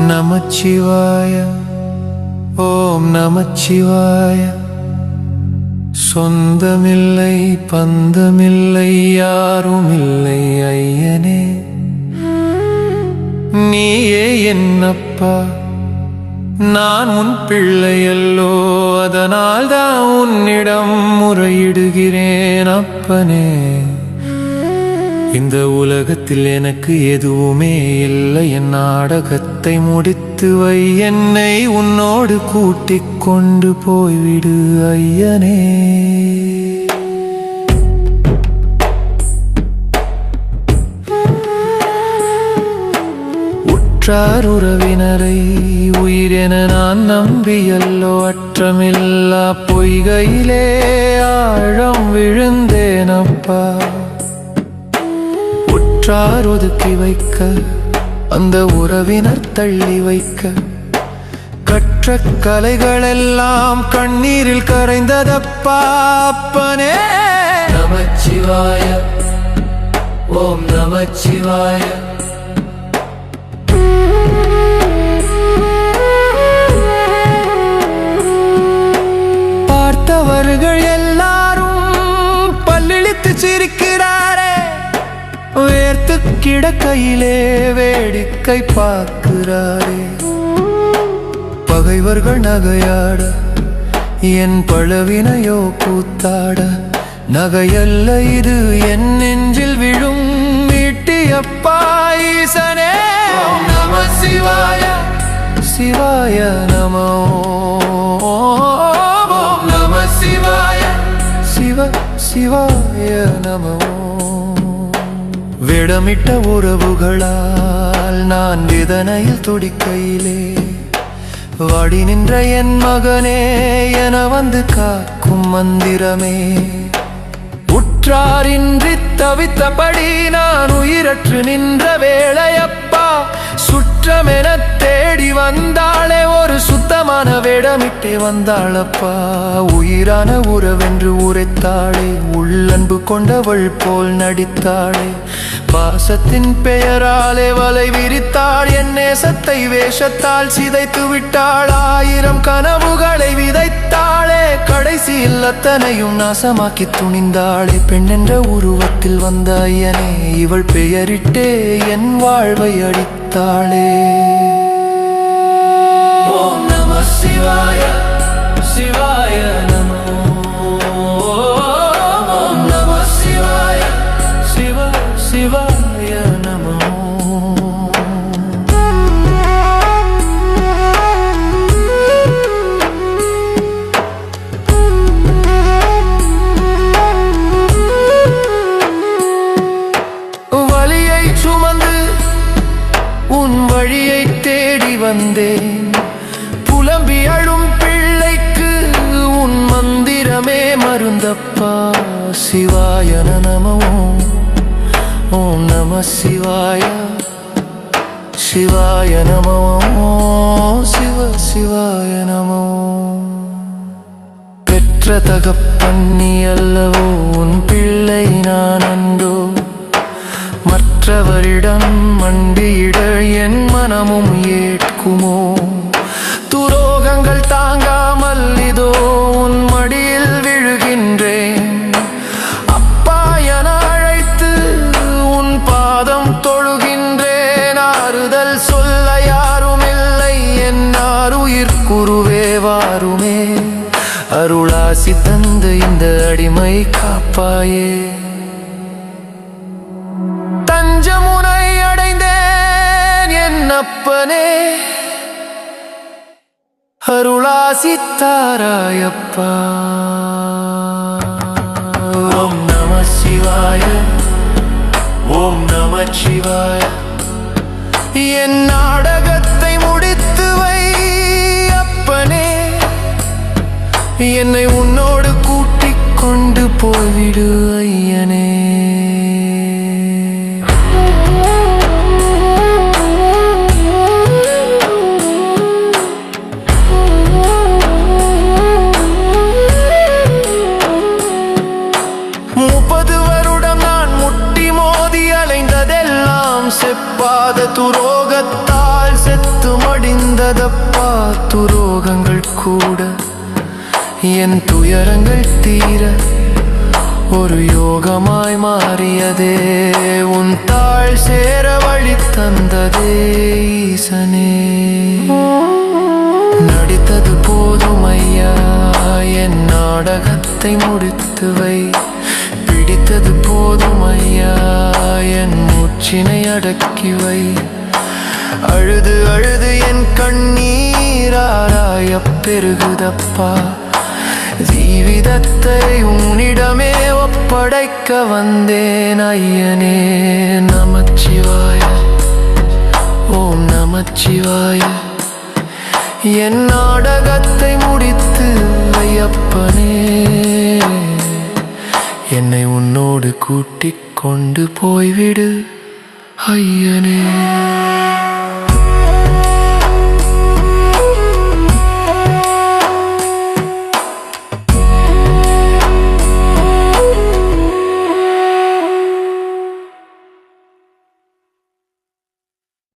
நமச்சிவாய ஓம் நமச்சிவாய. சொந்தமில்லை பந்தமில்லை யாருமில்லை ஐயனே, நீயே என்னப்பா, நான் உன் பிள்ளையல்லோ, அதனால் தான் உன்னிடம் முறையிடுகிறேன் அப்பனே. இந்த உலகத்தில் எனக்கு எதுவுமே இல்லை, என் நாடகத்தை முடித்து வை, என்னை உன்னோடு கூட்டிக் கொண்டு போய்விடு ஐயனே. உற்றார் உறவினரை உயிரென நான் நம்பியல்லோ, அற்றமில்லா பொய்கையிலே ஆழம் விழுந்தேனப்பா. உற்றார் ஒதுக்கி வைக்க, அந்த உறவினர் தள்ளி வைக்க, கற்ற கலைகளெல்லாம் கண்ணீரில் கரைந்ததப்பா அப்பனே. நமச்சிவாய ஓம் நமச்சிவாய. பார்த்தவர்கள் எல்லாரும் பல்லிழித்து சிரிக்கிறாரே, வேர்த்து கிடக்கையிலே வேடிக்கை பார்க்கிறாரே. பகைவர்கள் நகையாட, என் பழவினையோ கூத்தாட, நகையல்ல இது என் நெஞ்சில் விழும் மீட்டியப்பா ஈசனே. நம சிவாய சிவாய நமோ, நம சிவாய சிவ சிவாய நமோ. விடமிட்ட உறவுகளால் நான் வேதனையில் துடிக்கையிலே, வாடி நின்ற என் மகனே என வந்து காக்கும் மந்திரமே. உற்றாரின்றி தவித்தபடி நான் உயிரற்று நின்ற வேளையப்பா, சுற்றமென தேடி வந்தாளே, ஒரு சுத்தமான வேடமிட்டே வந்தாளப்பா. உயிரான உறவென்று உரைத்தாளே, உள்ளன்பு கொண்டவள் போல் நடித்தாளே. பாசத்தின் பெயராலே வலை விரித்தாள், என் நேசத்தை வேஷத்தால் சிதைத்து விட்டாள். ஆயிரம் கனவுகளை விதைத்தாளே, கடைசியில் அத்தனையும் நாசமாக்கி துணிந்தாளே. பெண் என்ற உருவத்தில் வந்த ஐயனே, இவள் பெயரிட்டே என் வாழ்வை அடித்தாளே. ஓம் நம சிவாய சிவாய நமோ, ஓம் நம சிவாய சிவ சிவாய நமோ. வலியை சுமந்து உன் வழியை தேடி வந்தேன், புலம்பி அழும் பிள்ளைக்கு உன் மந்திரமே மருந்தப்பா. சிவாய நமோ, ஓம் நம சிவாய சிவாய நமோ, சிவ சிவாய நமோ. பெற்ற தகப்பன்னி அல்லவோ, உன் பிள்ளை நான் அன்றோ, மற்றவரிடம் மண்டியிட என் மனமும் ஏற்குமோ. துரோகங்கள் தாங்காமல் இதோ உன் மடியில் விழுகின்றேன் அப்பா என அழைத்து உன் பாதம் தொழுகின்றேன். ஆறுதல் சொல்ல யாரும் இல்லை, என்னார் உயிர் குருவே வாருமே. அருளாசி தந்து இந்த அடிமை காப்பாயே. தஞ்சமுனை அடைந்தேன் என் அப்பனே, அருளாசி தாராயப்பா. ஓம் நம சிவாய ஓம் நம சிவாய. என் நாடகத்தை முடித்து வை அப்பனே, என்னை உன்னோடு கூட்டிக் கொண்டு போய்விடு ஐயனே. செப்பாத துரோகத்தால் செத்து வந்ததப்பா துரோகங்கள் கூட என் துயரங்கள் தீர ஒரு யோகமாய் மாறியதே உன் தாழ் சேர வழி தந்ததே ஈசனே நடித்தது போதும் ஐயா என் நாடகத்தை முடித்து வை பிடித்தது போதும் ஐயா என் மூச்சினை அடக்கி வை அழுது அழுது என் கண்ணீராராய பெருகுதப்பா ஜீவிதத்தை உன்னிடமே ஒப்படைக்க வந்தேன் ஐயனே நமச்சிவாய ஓம் நமச்சிவாய என் நாடகத்தை முடித்து ஐயப்பனே என்னை உன்னோடு கூட்டிக் கொண்டு போய்விடு ஐயனே